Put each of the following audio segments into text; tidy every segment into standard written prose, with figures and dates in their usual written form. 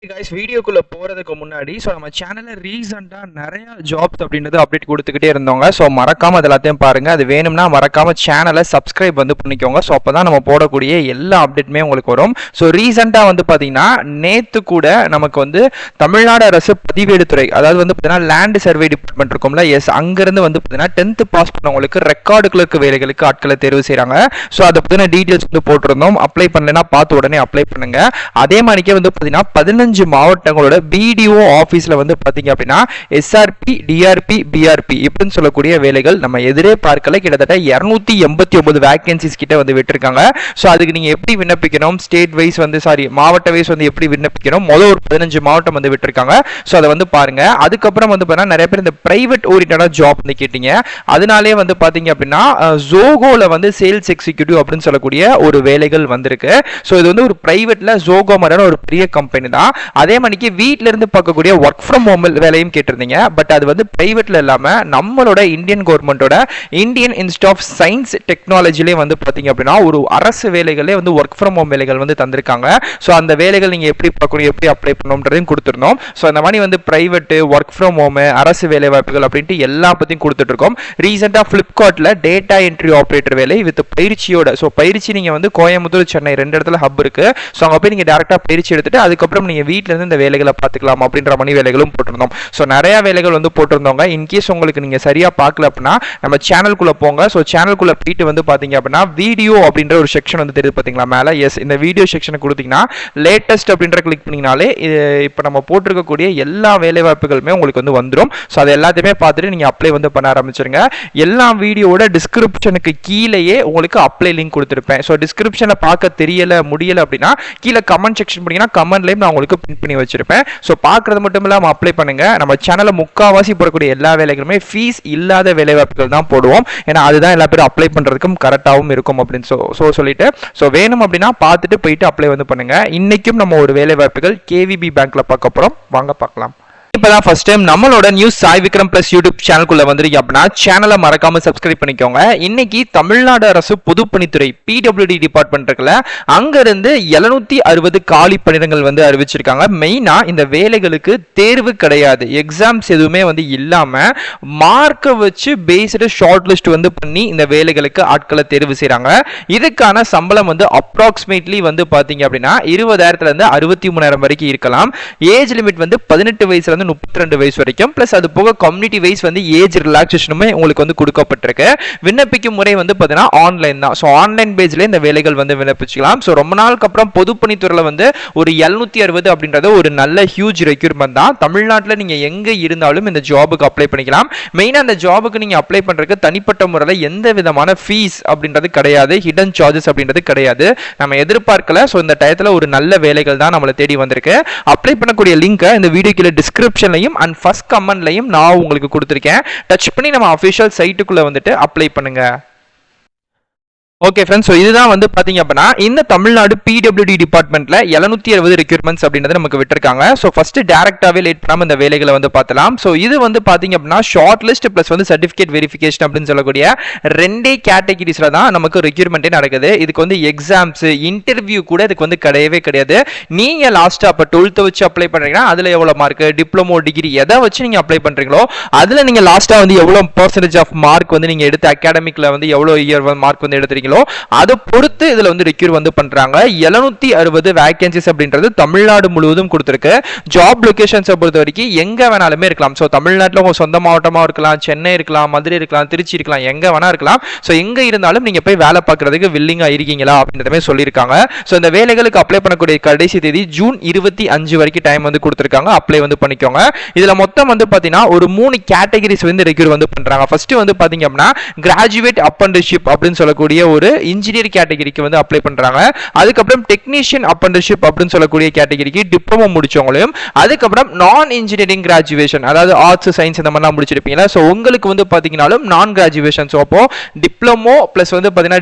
Guys வீடியோக்குள்ள போறதுக்கு முன்னாடி நம்ம சேனல்ல ரீசெண்டா நிறைய ஜாப்ஸ் அப்படின்றது அப்டேட் கொடுத்துக்கிட்டே இருந்தோங்க. மறக்காம அது எல்லாத்தையும் பாருங்க. அது வேணும்னா மறக்காம சேனலை சப்ஸ்கிரைப் பண்ணிக்கோங்க. அப்பதான் நம்ம போடக்கூடிய எல்லா அப்டேட்டுமே உங்களுக்கு வரும். ரீசெண்டா பாத்தீங்கன்னா நேத்து கூட நமக்கு தமிழ்நாடு அரசு பதிவேடுத்துறை, அதாவது பாத்தீங்கன்னா லேண்ட் சர்வே டிபார்ட்மெண்ட் இருக்கும்ல, எஸ், அங்கிருந்து பாத்தீங்கன்னா 10th பாஸ் பண்ணவங்களுக்கு ரெக்கார்டு கிளர்க் வேலைகளுக்கு ஆட்களை தேர்வு செய்யறாங்க. அதை பத்தின டீடைல்ஸ் போட்டிருந்தோம். அப்ளை பண்ணலன்னா பார்த்து உடனே அப்ளை பண்ணுங்க. அதே மாதிரிக்கே பாத்தீங்கன்னா 15 மாவட்டங்களோட பிடிஓ ஆபீஸ்ல பாத்தீங்க அப்படின்னா எஸ்ஆர்பி, டிஆர்பி, பிஆர்பி இப்படின்னு சொல்லக்கூடிய வேலைகள் நம்ம எதிரே பார்க்கல. கிட்டத்தட்ட 289 வேகன்சிஸ் கிட்ட விட்டுருக்காங்க. அதுக்கு நீங்க எப்படி விண்ணப்பிக்கணும், ஸ்டேட் வைஸ் மாவட்ட வைஸ் எப்படி விண்ணப்பிக்கணும், முதல் ஒரு 15 மாவட்டம் விட்டுருக்காங்க. அதை பாருங்க. அதுக்கப்புறம் பாத்தீங்கன்னா நிறைய பேர் இந்த பிரைவேட் ஓரியன்டா ஜாப் கேட்டீங்க. அதனாலே பாத்தீங்க அப்படின்னா ஜோகோல சேல்ஸ் எக்ஸிக்யூட்டிவ் அப்படின்னு சொல்லக்கூடிய ஒரு வேலைகள் வந்திருக்கு. இது ஒரு பிரைவேட்ல ஜோகோ மாதிரியான ஒரு பெரிய கம்பெனி தான். அதே மாதிரி வீட்ல இருந்து பார்க்கக்கூடிய ஒர்க் ஃப்ரம் ஹோம் வேலையும் கேட்டிருந்தீங்க. பட் அது பிரைவேட்ல இல்லாம நம்மளோட இந்தியன் கவர்மெண்டோட இந்தியன் இன்ஸ்டிடியூட் ஆஃப் சயின்ஸ் டெக்னாலஜிலே பாத்தீங்க அப்படின்னா ஒரு அரசு வேலைகளே ஒர்க் ஃப்ரம் ஹோம் வேலைகள் தந்திருக்காங்க. அந்த வேலைகள் நீங்க எப்படி பார்க்கணும், எப்படி அப்ளை பண்ணணும்ன்றதையும் கொடுத்துருந்தோம். அந்த மாதிரி பிரைவேட், ஒர்க் ஃப்ரம் ஹோம், அரசு வேலை வாய்ப்புகள் அப்படின்ட்டு எல்லா பத்தியும் கொடுத்துட்டு இருக்கோம். ரீசெண்டா பிளிப்கார்ட்ல டேட்டா என்ட்ரி ஆபரேட்டர் வேலை வித் பயிற்சியோட, பயிற்சி நீங்க கோயம்புத்தூர், சென்னை 2 இடத்துல ஹப் இருக்கு. அங்க போய் நீங்க டைரக்டா பயிற்சி எடுத்துட்டு அதுக்கப்புறம் நீங்க வீட்ல இருந்து இந்த வேலைகளை பார்த்துக்கலாம் அப்படின்ற மணி வேலைகளும் போட்டிருந்தோம். நிறைய வேலைகள் போட்டிருந்தோங்க. இன்கேஸ் உங்களுக்கு நீங்க சரியா பார்க்கல அப்படின்னா நம்ம சேனலுக்குள்ள போங்க. சேனலுக்குள்ள போயிட்டு பாத்தீங்க அப்படின்னா வீடியோ அப்படின்ற ஒரு செக்ஷன் தெரியுது பாத்தீங்களா மேல, எஸ், இந்த வீடியோ செக்ஷனை கொடுத்தீங்கன்னா லேட்டஸ்ட் அப்படின்ற கிளிக் பண்ணீங்கனாலே இப்போ நம்ம போட்டிருக்கக்கூடிய எல்லா வேலை வாய்ப்புகளுமே உங்களுக்கு வந்துடும். அதை எல்லாத்தையுமே பார்த்துட்டு நீங்க அப்ளை பண்ண ஆரம்பிச்சிருங்க. எல்லா வீடியோட டிஸ்கிரிப்ஷனுக்கு கீழேயே உங்களுக்கு அப்ளை லிங்க் கொடுத்துருப்பேன். டிஸ்கிரிப்ஷனை பார்க்க தெரியல, முடியல அப்படின்னா கீழே கமெண்ட் செக்ஷன் பண்ணீங்கன்னா கமெண்ட்லயும் நான் உங்களுக்கு பின் பண்ணி வச்சிருப்பேன். பார்க்கறது மட்டும் இல்லாம அப்ளை பண்ணுங்க. நம்ம சேனல்ல முக்காவாசி போடக்கூடிய எல்லா வேலைகளுமே ஃபீஸ் இல்லாத வேலை வாய்ப்புகள் தான் போடுவோம். ஏன்னா அதுதான் எல்லா பேரும் அப்ளை பண்றதுக்கும் கரெக்டாகவும் இருக்கும் அப்படின்னு சொல்லிட்டு வேணும் அப்படின்னா பார்த்துட்டு போயிட்டு அப்ளை பண்ணுங்க. இன்னைக்கும் நம்ம ஒரு வேலை வாய்ப்புகள் கேவிபி பேங்க்ல பார்க்க போறோம். வாங்க பார்க்கலாம். இப்பதான் ஃபர்ஸ்ட் டைம் நம்மளோட news Sai Vikram plus YouTube சேனலுக்குள்ள வந்திருக்கீங்க அப்படின்னா சேனலை மறக்காம சப்ஸ்கிரைப் பண்ணிக்கோங்க. இன்னைக்கு தமிழ்நாடு அரசு பொதுப்பணித்துறை பிடபிள்யூடி டிபார்ட்மெண்ட் இருக்குல்ல, அங்க இருந்து 760 காலி பணியிடங்கள் அறிவிச்சிருக்காங்க. மெயினா இந்த வேலைகளுக்கு தேர்வு கிடையாது, எக்ஸாம்ஸ் எதுவுமே இல்லாம மார்க்கை வச்சு பேஸ்டு ஷார்ட் லிஸ்ட் பண்ணி இந்த வேலைகளுக்கு ஆட்களை தேர்வு செய்யறாங்க. இதுக்கான சம்பளம் அப்ராக்சிமேட்லி பாத்தீங்க அப்படின்னா 20,000 இருந்து 63,000 வரைக்கும் இருக்கலாம். ஏஜ் லிமிட் 18 வயசுல 32 வயசு வரைக்கும். பிளஸ் அது போக கம்யூனிட்டி வைஸ் ஏஜ் ரிலாக்சேஷனுமே உங்களுக்கு கொடுக்கப்பட்டிருக்கு. விண்ணப்பிக்கும் முறை பாத்தீங்கன்னா ஆன்லைன் தான். ஆன்லைன் பேஜ்ல இந்த வேலைகள் விண்ணப்பிச்சுக்கலாம். ரொம்ப நாளுக்கு அப்புறம் பொதுப்பணித்துறையில ஒரு 760 அப்படின்றது ஒரு நல்ல ஹியூஜ் ரெக்யூர்மெண்ட் தான். தமிழ்நாட்டில் நீங்க எங்க இருந்தாலும் இந்த ஜாபுக்கு அப்ளை பண்ணிக்கலாம். மெயினா இந்த ஜாபுக்கு நீங்க அப்ளை பண்றதுக்கு தனிப்பட்ட முறையில் எந்த விதமான ஃபீஸ் அப்படின்றது கிடையாது, ஹிடன் சார்ஜஸ் அப்படின்றது கிடையாது. நம்ம எதிர்பார்க்கல. இந்த டயத்துல ஒரு நல்ல வேலைகள் தான் நம்மளை தேடி வந்திருக்கு. அப்ளை பண்ணக்கூடிய லிங்க் இந்த வீடியோ கீழே டிஸ்கிரிப்ஷன்லையும் அண்ட் ஃபர்ஸ்ட் கமெண்ட்லையும் நான் உங்களுக்கு கொடுத்திருக்கேன். டச் பண்ணி நம்ம அபிஷியல் சைட்டுக்குள்ள அப்ளை பண்ணுங்க. ஓகே ஃப்ரெண்ட்ஸ், இதுதான் பாத்தீங்க அப்படின்னா இந்த தமிழ்நாடு பிடபிள்யூடி டிபார்ட்மெண்ட்ல 760 ரெக்யூர்மெண்ட்ஸ் அப்படின்றது நமக்கு விட்டுருக்காங்க. ஃபர்ஸ்ட் டைரக்டாவே லேட் பண்ணாம இந்த வேலைகளை பார்த்தலாம். இது பாத்தீங்க அப்படின்னா short list plus certificate verification அப்படின்னு சொல்லக்கூடிய 2 கேட்டகரிஸ்ல தான் நமக்கு ரெக்யூர்மெண்டே நடக்குது. இதுக்கு எக்ஸாம்ஸ், இன்டர்வியூ கூட இதுக்கு கிடையவே கிடையாது. நீங்க லாஸ்டா அப்ப 12th வச்சு அப்ளை பண்றீங்கன்னா அதுல எவ்வளவு மார்க், டிப்ளமோ, டிகிரி எதை வச்சு நீங்க அப்ளை பண்றீங்களோ அதுல நீங்க லாஸ்டா எவ்வளவு பெர்சன்டேஜ் ஆஃப் மார்க் நீங்க எடுத்து அகாடமிக்ல எவ்வளவு இயர் மார்க் எடுத்துறீங்க அதை பொறுத்து இதுல ரெக்யூர் பண்றாங்க. 760 வேகன்சிஸ் அப்படின்றது தமிழ்நாடு முழுவதும் கொடுத்திருக்கு. ஜாப் லொகேஷன்ஸ் பொறுத்த வரைக்கும் எங்க வேணாலுமே இருக்கலாம். தமிழ்நாட்டில் உங்க சொந்த மாவட்டமா இருக்கலாம், சென்னை இருக்கலாம், மதுரை இருக்கலாம், திருச்சி இருக்கலாம், எங்க வேணா இருக்கலாம். எங்க இருந்தாலும் நீங்க போய் வேலை பார்க்கறதுக்கு வில்லிங்கா இருக்கீங்களா அப்படின்றத சொல்லியிருக்காங்க. இந்த வேலைகளுக்கு அப்ளை பண்ணக்கூடிய கடைசி தேதி ஜூன் 25 வரைக்கும் டைம் கொடுத்திருக்காங்க. அப்ளை பண்ணிக்கோங்க. இதுல மொத்தம் பாத்தீங்கன்னா ஒரு 3 கேட்டகரிஸ் ரெக்யூர் பண்றாங்க. ஃபர்ஸ்ட் பாத்தீங்க அப்படின்னா கிராஜுவேட் அப்ரண்டிஸ்ஷிப் அப்படின்னு சொல்லக்கூடிய ஒரு இன்ஜினியர் கேட்டகரிக்கு அப்ளை பண்றாங்க. அதுக்கப்புறம் டெக்னீஷியன் அப்ரண்டிஸ்ஷிப் அப்படின்னு சொல்லக்கூடிய கேட்டகரிக்கு டிப்ளமோ முடிச்சவங்களையும், அதுக்கப்புறம் நான் இன்ஜினியரிங் கிராஜுவேஷன், அதாவது ஆர்ட்ஸ், சயின்ஸ் இந்த மாதிரிலாம் முடிச்சிருப்பீங்களா, உங்களுக்கு பாத்தீங்கன்னாலும் நான் கிராஜுவேஷன். அப்போ டிப்ளமோ பிளஸ் பாத்தீங்கன்னா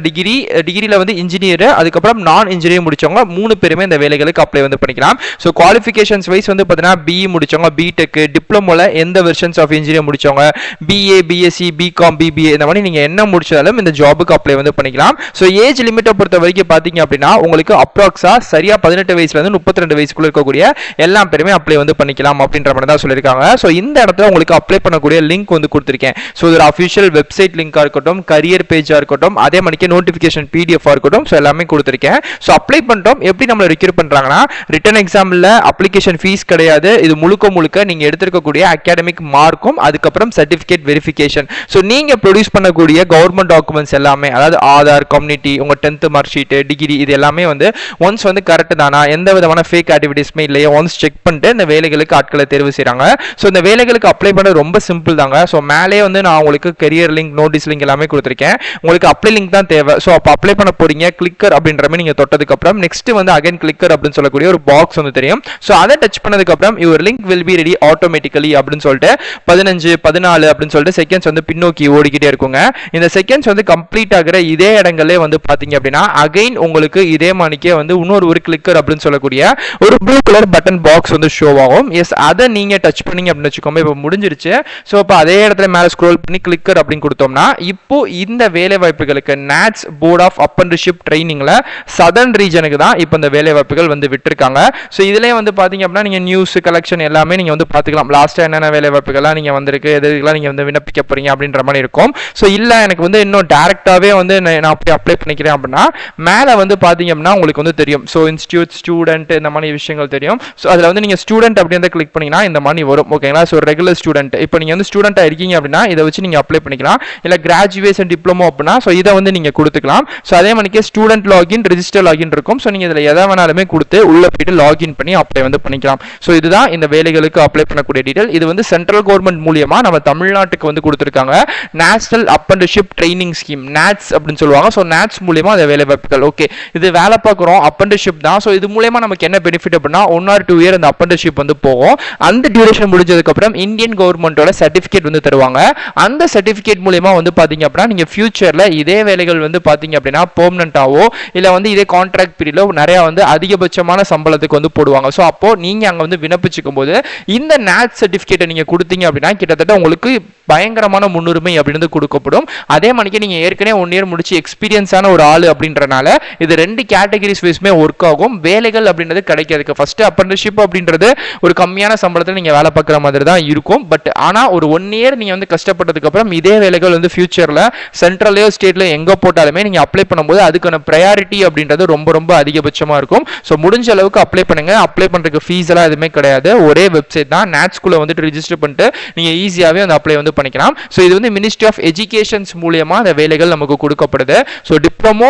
டிகிரில இன்ஜினியர், அதுக்கப்புறம் நான் இன்ஜினியரிங் முடிச்சவங்க 3 பேருமே இந்த வேலைகளுக்கு அப்ளை பண்ணிக்கலாம். குவாலிஃபிகேஷன்ஸ் வைஸ் பாத்தீங்கன்னா பிஇ முடிச்சவங்க, பிடெக், டிப்ளமோல எந்த வெர்ஷன்ஸ் ஆஃப் இன்ஜினியர் முடிச்சவங்க, பிஏ, பிஎஸ்சி, பிகாம், பிபிஏ இந்த மாதிரி நீங்க என்ன முடிச்சாலும் இந்த ஜாபுக்கு அப்ளை பண்ணிக்கலாம். பண்ணிக்கலாம். ஸோ ஏஜ் லிமிட்டை பொறுத்த வரைக்கும் பார்த்தீங்க அப்படின்னா உங்களுக்கு அப்ராக்ஸா சரியா 18 வயசுலேருந்து 32 வயசுக்குள்ள இருக்கக்கூடிய எல்லா பேருமே அப்ளை வந்து பண்ணிக்கலாம் அப்படின்ற மாதிரி தான் சொல்லியிருக்காங்க. ஸோ இந்த இடத்துல உங்களுக்கு அப்ளை பண்ணக்கூடிய லிங்க் வந்து கொடுத்துருக்கேன். ஸோ இது அஃபிஷியல் வெப்சைட் லிங்காக இருக்கட்டும், கரியர் பேஜாக இருக்கட்டும், அதே மணிக்கு நோட்டிஃபிகேஷன் பிடிஎஃப் இருக்கட்டும், ஸோ எல்லாமே கொடுத்துருக்கேன். ஸோ அப்ளை பண்ணிட்டோம். எப்படி நம்மளை ரெக்யூர் பண்ணுறாங்கன்னா ரிட்டன் எக்ஸாமில் அப்ளிகேஷன் ஃபீஸ் கிடையாது. இது முழுக்க நீங்கள் எடுத்திருக்கக்கூடிய அகாடமிக் மார்க்கும் அதுக்கப்புறம் சர்டிஃபிகேட் வெரிஃபிகேஷன். ஸோ நீங்கள் ப்ரொடியூஸ் பண்ணக்கூடிய கவர்மெண்ட் டாக்குமெண்ட்ஸ் எல்லாமே, அதாவது ஆதார், கம்யூனிட்டி, உங்கள் 10th மார்க் ஷீட்டு, டிகிரி, இது எல்லாமே வந்து ஒன்ஸ் வந்து கரெக்ட் தானா, எந்த விதமான ஃபேக் ஆக்டிவிட்டிஸ்மே இல்லையா, ஒன்ஸ் செக் பண்ணிட்டு இந்த வேலைகளுக்கு ஆட்களை தேர்வு செய்கிறாங்க. ஸோ இந்த வேலைகளுக்கு அப்ளை பண்ண ரொம்ப சிம்பிள் தாங்க. ஸோ மேலே வந்து நான் உங்களுக்கு கரியர் லிங்க், நோட்டீஸ் லிங்க் எல்லாமே கொடுத்துருக்கேன். உங்களுக்கு அப்ளை லிங்க் தான் தேவை. ஸோ அப்போ அப்ளை பண்ண போறீங்க. கிளிக்கர் அப்படின்ற மாதிரி நீங்கள் தொட்டதுக்கப்புறம் நெக்ஸ்ட் வந்து அகைன் கிளிக்கர் அப்படின்னு சொல்லக்கூடிய ஒரு பாக்ஸ் வந்து தெரியும். ஸோ அதை டச் பண்ணதுக்கப்புறம் your link will be ready automatically அப்படின்னு சொல்லிட்டு 15, 14 அப்படின்னு சொல்லிட்டு செகண்ட்ஸ் வந்து பின்னோக்கி ஓடிக்கிட்டே இருக்குங்க. இந்த செகண்ட்ஸ் வந்து கம்ப்ளீட் ஆகிற இதே இடங்களே வந்து பார்த்தீங்க அப்படின்னா அகைன் உங்களுக்கு இதே மாணிக்கே வந்து இன்னொரு கிளிக்கர் அப்படின்னு சொல்லக்கூடிய ஒரு ப்ளூ கலர் பட்டன் பாக்ஸ் வந்து ஷோ ஆகும். எஸ், அதை நீங்கள் டச் பண்ணீங்க அப்படின்னு வச்சுக்கோங்க. இப்போ முடிஞ்சிருச்சு. ஸோ இப்போ அதே இடத்துல மேலே ஸ்க்ரோல் பண்ணி கிளிக்கர் அப்படின்னு கொடுத்தோம்னா இப்போ இந்த வேலை வாய்ப்புகளுக்கு NATS போர்ட் ஆஃப் அப்ரண்டிஸ்ஷிப் ட்ரைனிங்ல சதர்ன் ரீஜனுக்கு தான் இப்போ இந்த வேலை வாய்ப்புகள் வந்து விட்டுருக்காங்க. ஸோ இதுலேயே வந்து பார்த்தீங்க அப்படின்னா நீங்கள் நியூஸ் கலெக்ஷன் எல்லாமே நீங்கள் வந்து பார்த்துக்கலாம். லாஸ்ட்டாக என்னென்ன வேலை வாய்ப்புகள்லாம் நீங்கள் வந்திருக்கு, எதுக்கெல்லாம் நீங்கள் வந்து விண்ணப்பிக்க போறீங்க அப்படின்ற மாதிரி இருக்கும். ஸோ இல்லை எனக்கு வந்து இன்னும் டேரெக்டாகவே வந்து நான் அப்படி அப்ளை பண்ணிக்கிறேன் அப்படின்னா மேலே வந்து பார்த்தீங்க அப்படின்னா உங்களுக்கு வந்து தெரியும். ஸோ இன்ஸ்டியூட், ஸ்டூடெண்ட், இந்த மாதிரி விஷயங்கள் தெரியும். ஸோ அதில் வந்து நீங்கள் ஸ்டூடெண்ட் அப்படின்னு கிளிக் பண்ணிங்கன்னா இந்த மாதிரி வரும். ஓகேங்களா? ஸோ ரெகுலர் ஸ்டூடெண்ட், இப்போ நீங்கள் வந்து ஸ்டூடெண்ட்டாக இருக்கீங்க அப்படின்னா இதை வச்சு நீங்கள் அப்ளை பண்ணிக்கலாம். இல்லை கிராஜுவேஷன், டிப்ளமோ அப்படின்னா ஸோ இதை வந்து நீங்கள் கொடுத்துக்கலாம். ஸோ அதே மாதிரி ஸ்டூடெண்ட் லாகின், ரெஜிஸ்டர் லாகின் இருக்கும். ஸோ நீங்கள் இதில் எதை வேணாலுமே கொடுத்து உள்ளே போயிட்டு லாகின் பண்ணி அப்ளை வந்து பண்ணிக்கலாம். ஸோ இதுதான் இந்த வேலைகளுக்கு அப்ளை பண்ணக்கூடிய டீடைல். இது வந்து சென்ட்ரல் கவர்மெண்ட் மூலியமா நம்ம தமிழ்நாட்டுக்கு வந்து கொடுத்துருக்காங்க. National apprenticeship training scheme, NATS அப்படின்னு சொல்லுவாங்க. ஸோ NATS மூலியமா அந்த வேலை வாய்ப்புகள். ஓகே, இது வேலை பார்க்குறோம், அப்ரண்டிஸ்ஷிப் தான். ஸோ இது மூலியமா நமக்கு என்ன பெனிஃபிட் அப்படின்னா 1 or 2 இயர் அந்த அப்ரண்டிஸ்ஷிப் வந்து போகும். அந்த டியூரேஷன் முடிஞ்சதுக்கு அப்புறம் இந்தியன் கவர்மெண்டோட சர்டிஃபிகேட் வந்து தருவாங்க. அந்த சர்டிஃபிகேட் மூலியமா வந்து பாத்தீங்க அப்படின்னா நீங்க ஃபியூச்சர்ல இதே வேலைகள் வந்து பாத்தீங்க அப்படின்னா பெர்மனன்ட்டாவோ இல்ல வந்து இதே கான்ட்ராக்ட் பீரியட்ல நிறைய வந்து அதிகபட்சமான சம்பளத்துக்கு வந்து போடுவாங்க. ஸோ அப்போ நீங்க அங்க வந்து விண்ணப்பிச்சுக்கும் போது இந்த NATS சர்டிஃபிகேட்டை நீங்க கொடுத்தீங்க அப்படின்னா கிட்டத்தட்ட உங்களுக்கு பயங்கரமான முன்னுரிமை அப்படின்னு கொடுக்கப்படும். அதே மணிக்கு நீங்க ஏற்கனவே 1 இயர் முடிச்சு எக்ஸ்பீரியன்ஸான ஒரு ஆளு அப்படின்றனால இது 2 கேட்டகரிஸ் வைஸ்மே ஒர்க் ஆகும். வேலைகள் அப்படின்றது கிடைக்கிறதுக்கு ஃபர்ஸ்ட் அப்ரண்டிஸ்ஷிப் அப்படின்றது ஒரு கம்மியான சம்பளத்தில் நீங்க வேலை பார்க்குற மாதிரி தான் இருக்கும். பட் ஆனா ஒரு 1 இயர் நீங்க வந்து கஷ்டப்பட்டதுக்கு அப்புறம் இதே வேலைகள் வந்து ஃபியூச்சர்ல சென்ட்ரல்லையோ ஸ்டேட்ல எங்க போட்டாலுமே நீங்க அப்ளை பண்ணும்போது அதுக்கான ப்ரையாரிட்டி அப்படின்றது ரொம்ப ரொம்ப அதிகபட்சமா இருக்கும். ஸோ முடிஞ்ச அளவுக்கு அப்ளை பண்ணுங்க. அப்ளை பண்றதுக்கு ஃபீஸ் எல்லாம் எதுவுமே கிடையாது. ஒரே வெப்சைட் தான். NATS-குள்ள வந்துட்டு ரிஜிஸ்டர் பண்ணிட்டு நீங்க ஈஸியாவே அந்த அப்ளை வந்து பண்ணிக்கலாம். ஸோ இது வந்து மினிஸ்ட்ரி ஆஃப் எஜுகேஷன்ஸ் மூலியமா அந்த வேலைகள் நமக்கு கொடுக்கப்படுது. ஸோ டிப்ளமோ,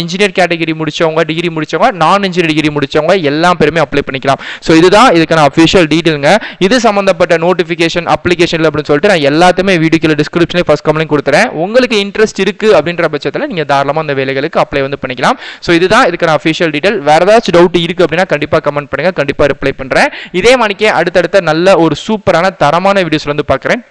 இன்ஜினியர் கேட்டகரி முடிச்சவங்க, டிகிரி முடிச்சவங்க, நான் இன்ஜினியர் டிகிரி முடிச்சவங்க எல்லா பேருமே அப்ளை பண்ணிக்கலாம். ஸோ இதுதான் இதுக்கான அஃபிஷியல் டீடைல்ங்க. இது சம்பந்தப்பட்ட நோட்டிஃபிகேஷன், அப்ளிகேஷன் அப்படின்னு சொல்லிட்டு நான் எல்லாத்தையுமே வீடியோக்குள்ள டிஸ்கிரிப்ஷன்ல ஃபர்ஸ்ட் கமெண்ட் கொடுத்துறேன். உங்களுக்கு இன்ட்ரெஸ்ட் இருக்கு அப்படின்ற பட்சத்தில் நீங்க தாராளமா அந்த வேலைகளுக்கு அப்ளை வந்து பண்ணிக்கலாம். ஸோ இதுதான் இதுக்கான அஃபிஷியல் டீடைல். வேற ஏதாச்சும் டவுட் இருக்கு அப்படின்னா கண்டிப்பா கமெண்ட் பண்ணுங்க, கண்டிப்பா ரிப்ளை பண்றேன். இதே மணிக்கே அடுத்தடுத்த நல்ல ஒரு சூப்பரான தரமான வீடியோஸ்ல வந்து பார்க்குறேன்.